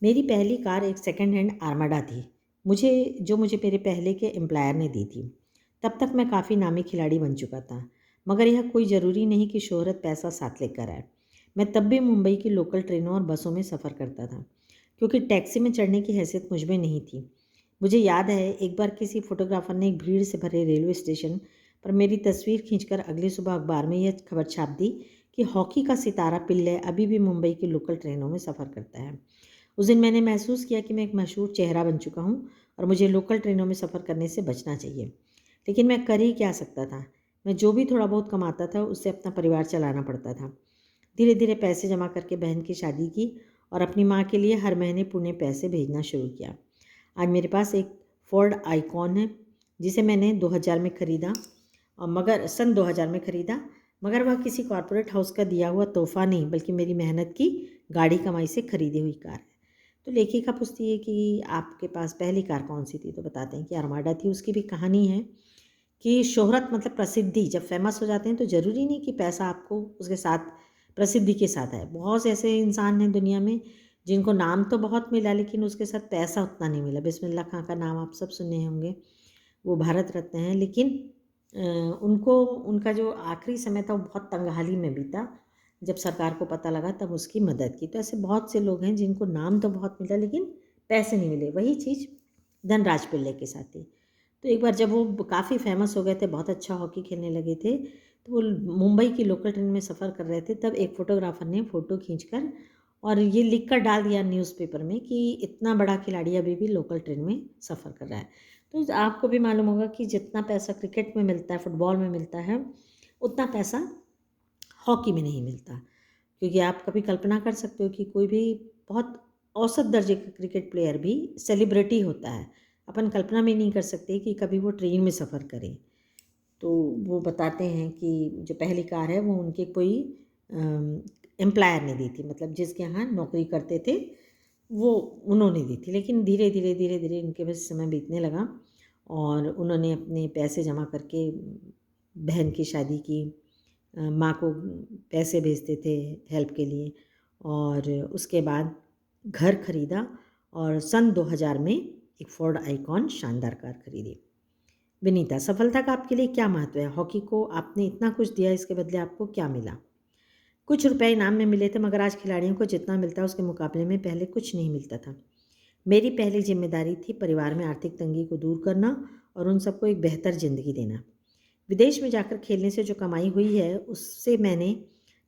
मेरी पहली कार एक सेकंड हैंड आर्माडा थी। मुझे मेरे पहले के एम्प्लॉयर ने दी थी। तब तक मैं काफ़ी नामी खिलाड़ी बन चुका था। मगर यह कोई ज़रूरी नहीं कि शोहरत पैसा साथ लेकर आए। मैं तब भी मुंबई की लोकल ट्रेनों और बसों में सफ़र करता था, क्योंकि टैक्सी में चढ़ने की हैसियत मुझ में नहीं थी। मुझे याद है एक बार किसी फोटोग्राफर ने एक भीड़ से भरे रेलवे स्टेशन पर मेरी तस्वीर खींचकर अगली सुबह अखबार में यह खबर छाप दी कि हॉकी का सितारा पिल्ले अभी भी मुंबई की लोकल ट्रेनों में सफ़र करता है। उस दिन मैंने महसूस किया कि मैं एक मशहूर चेहरा बन चुका हूँ और मुझे लोकल ट्रेनों में सफ़र करने से बचना चाहिए। लेकिन मैं कर ही क्या सकता था। मैं जो भी थोड़ा बहुत कमाता था उससे अपना परिवार चलाना पड़ता था। धीरे धीरे पैसे जमा करके बहन की शादी की और अपनी माँ के लिए हर महीने पुणे पैसे भेजना शुरू किया। आज मेरे पास एक फोर्ड आइकॉन है, जिसे मैंने 2000 में ख़रीदा, और मगर सन 2000 में ख़रीदा। मगर वह किसी कॉरपोरेट हाउस का दिया हुआ तोहफ़ा नहीं, बल्कि मेरी मेहनत की गाढ़ी कमाई से खरीदी हुई कार है। तो लेखिका पूछती है कि आपके पास पहली कार कौन सी थी, तो बताते हैं कि अरमाडा थी। उसकी भी कहानी है कि शोहरत मतलब प्रसिद्धि, जब फेमस हो जाते हैं तो ज़रूरी नहीं कि पैसा आपको उसके साथ प्रसिद्धि के साथ है। बहुत से ऐसे इंसान हैं दुनिया में जिनको नाम तो बहुत मिला, लेकिन उसके साथ पैसा उतना नहीं मिला। बिस्मिल्लाह खां का नाम आप सब सुने होंगे, वो भारत रत्न हैं, लेकिन उनको उनका जो आखिरी समय था वो बहुत तंगहाली में बीता। जब सरकार को पता लगा तब उसकी मदद की। तो ऐसे बहुत से लोग हैं जिनको नाम तो बहुत मिला लेकिन पैसे नहीं मिले। वही चीज़ धनराज पिल्ले के साथ थी। तो एक बार जब वो काफ़ी फेमस हो गए थे, बहुत अच्छा हॉकी खेलने लगे थे, तो वो मुंबई की लोकल ट्रेन में सफ़र कर रहे थे। तब एक फ़ोटोग्राफ़र ने फ़ोटो खींचकर और ये लिख कर डाल दिया न्यूज़पेपर में कि इतना बड़ा खिलाड़ी अभी भी लोकल ट्रेन में सफ़र कर रहा है। तो आपको भी मालूम होगा कि जितना पैसा क्रिकेट में मिलता है, फुटबॉल में मिलता है, उतना पैसा हॉकी में नहीं मिलता। क्योंकि आप कभी कल्पना कर सकते हो कि कोई भी बहुत औसत दर्जे का क्रिकेट प्लेयर भी सेलिब्रिटी होता है। अपन कल्पना भी नहीं कर सकते कि कभी वो ट्रेन में सफ़र करे। तो वो बताते हैं कि जो पहली कार है वो उनके कोई एम्प्लॉयर ने दी थी, मतलब जिसके यहाँ नौकरी करते थे वो उन्होंने दी थी। लेकिन धीरे धीरे उनके पास समय बीतने लगा और उन्होंने अपने पैसे जमा करके बहन की शादी की, माँ को पैसे भेजते थे हेल्प के लिए, और उसके बाद घर खरीदा और सन 2000 में एक फोर्ड आइकॉन शानदार कार खरीदी। विनीता, सफलता का आपके लिए क्या महत्व है? हॉकी को आपने इतना कुछ दिया, इसके बदले आपको क्या मिला? कुछ रुपए इनाम में मिले थे, मगर आज खिलाड़ियों को जितना मिलता है उसके मुकाबले में पहले कुछ नहीं मिलता था। मेरी पहली जिम्मेदारी थी परिवार में आर्थिक तंगी को दूर करना और उन सबको एक बेहतर ज़िंदगी देना। विदेश में जाकर खेलने से जो कमाई हुई है उससे मैंने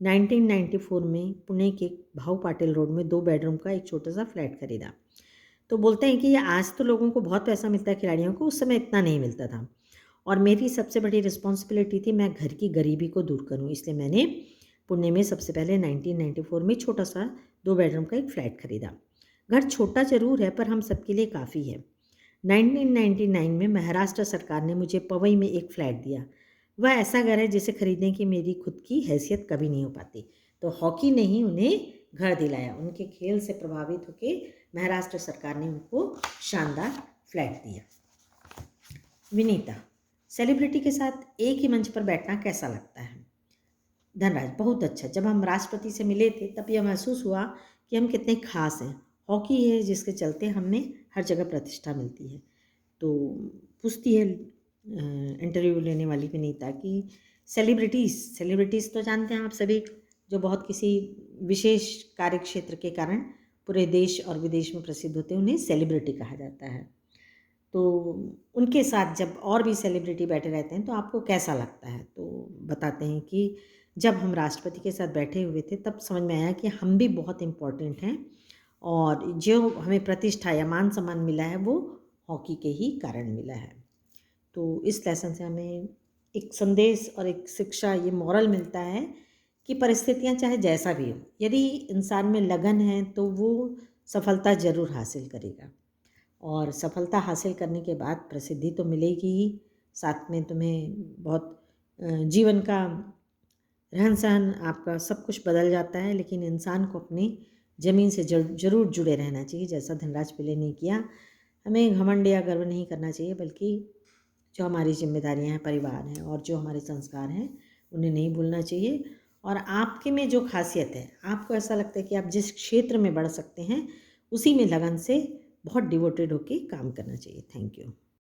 1994 में पुणे के भाऊ पाटिल रोड में 2 बेडरूम का एक छोटा सा फ्लैट खरीदा। तो बोलते हैं कि ये आज तो लोगों को बहुत पैसा मिलता है खिलाड़ियों को, उस समय इतना नहीं मिलता था। और मेरी सबसे बड़ी रिस्पॉन्सिबिलिटी थी मैं घर की गरीबी को दूर करूं, इसलिए मैंने पुणे में सबसे पहले 1994 में छोटा सा 2 बेडरूम का एक फ्लैट खरीदा। घर छोटा ज़रूर है पर हम सबके लिए काफ़ी है। 1999 में महाराष्ट्र सरकार ने मुझे पवई में एक फ्लैट दिया। वह ऐसा घर है जिसे खरीदने की मेरी खुद की हैसियत कभी नहीं हो पाती। तो हॉकी ने ही उन्हें घर दिलाया। उनके खेल से प्रभावित होकर महाराष्ट्र सरकार ने उनको शानदार फ्लैट दिया। विनीता, सेलिब्रिटी के साथ एक ही मंच पर बैठना कैसा लगता है? धनराज, बहुत अच्छा। जब हम राष्ट्रपति से मिले थे तब यह महसूस हुआ कि हम कितने खास हैं। हॉकी है जिसके चलते हमें हर जगह प्रतिष्ठा मिलती है। तो पूछती है इंटरव्यू लेने वाली विनीता कि सेलिब्रिटीज़ तो जानते हैं आप सभी, जो बहुत किसी विशेष कार्य क्षेत्र के कारण पूरे देश और विदेश में प्रसिद्ध होते हैं, उन्हें सेलिब्रिटी कहा जाता है। तो उनके साथ जब और भी सेलिब्रिटी बैठे रहते हैं तो आपको कैसा लगता है? तो बताते हैं कि जब हम राष्ट्रपति के साथ बैठे हुए थे तब समझ में आया कि हम भी बहुत इम्पोर्टेंट हैं और जो हमें प्रतिष्ठा या मान सम्मान मिला है वो हॉकी के ही कारण मिला है। तो इस लेसन से हमें एक संदेश और एक शिक्षा, ये मॉरल मिलता है कि परिस्थितियाँ चाहे जैसा भी हो, यदि इंसान में लगन है तो वो सफलता ज़रूर हासिल करेगा। और सफलता हासिल करने के बाद प्रसिद्धि तो मिलेगी ही, साथ में तुम्हें बहुत जीवन का रहन-सहन, आपका सब कुछ बदल जाता है। लेकिन इंसान को अपनी ज़मीन से ज़रूर जुड़े रहना चाहिए, जैसा धनराज पिल्ले ने किया। हमें घमंड या गर्व नहीं करना चाहिए, बल्कि जो हमारी ज़िम्मेदारियाँ हैं, परिवार हैं और जो हमारे संस्कार हैं, उन्हें नहीं भूलना चाहिए। और आपके में जो ख़ासियत है, आपको ऐसा लगता है कि आप जिस क्षेत्र में बढ़ सकते हैं, उसी में लगन से बहुत डिवोटेड होके काम करना चाहिए। Thank you.